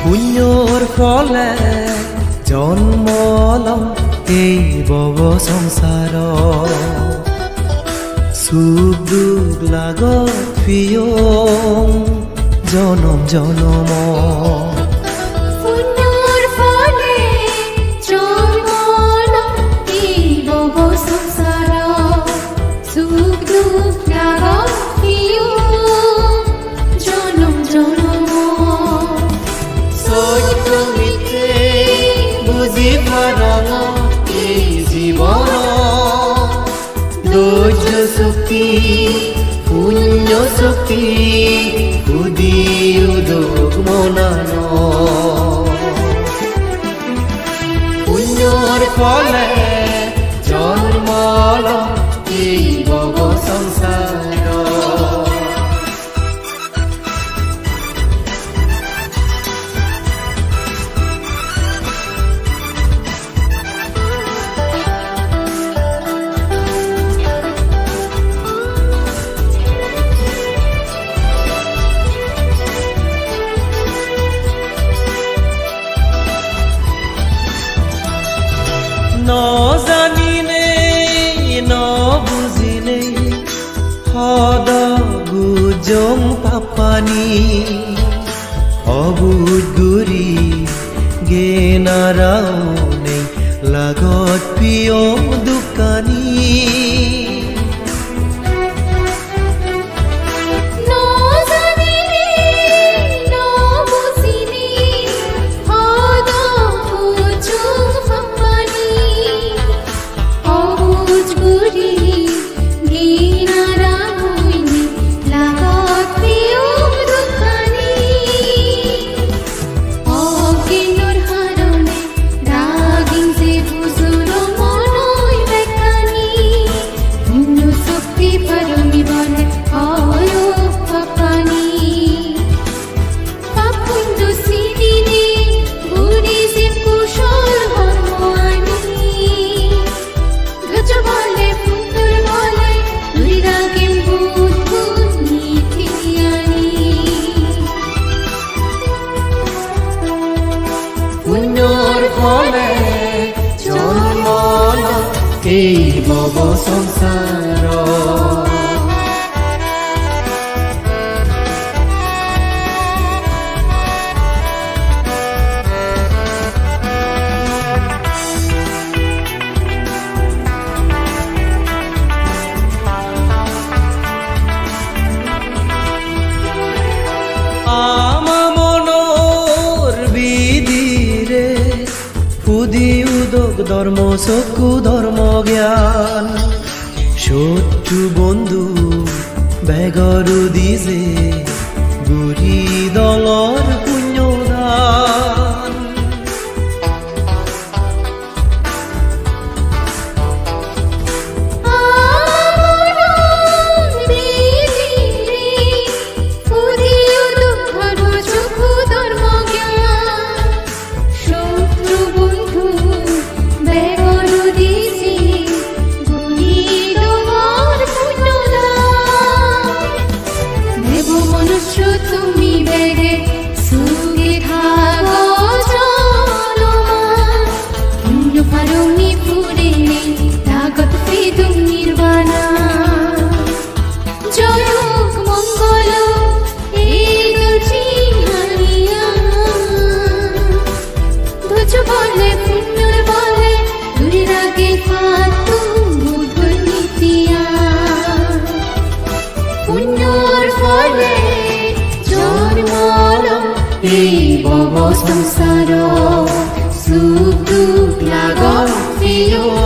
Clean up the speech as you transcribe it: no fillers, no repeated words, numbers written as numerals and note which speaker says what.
Speaker 1: পুণ্যৰ ফলে জন্ম লম এই ভৱ সংসাৰ সুখ দুখ লাগত প্ৰিয়ম জনম জনম শক্তি পুণ্য শক্তি উদি উদক মনান পুণ্যৰ ফলে জন্ম লম এই ভৱ সংসাৰ ন জানিলে ন বুজিলে সদ গুজং পাপানি অবুধ গুৰি গেনাৰাওনে লাগত প্ৰিয়ম দোকানী এই ভৱ সংসাৰ আমা মনৰ বিধিৰে সুধি উদক ধৰ্ম চকু ধৰ্ম জ্ঞান শত্ৰু বন্ধু বেগৰু দিছে গুৰি দলৰ পুণ্যদান এই ভৱ সংসাৰ সুখ দুখ লাগত প্ৰিয়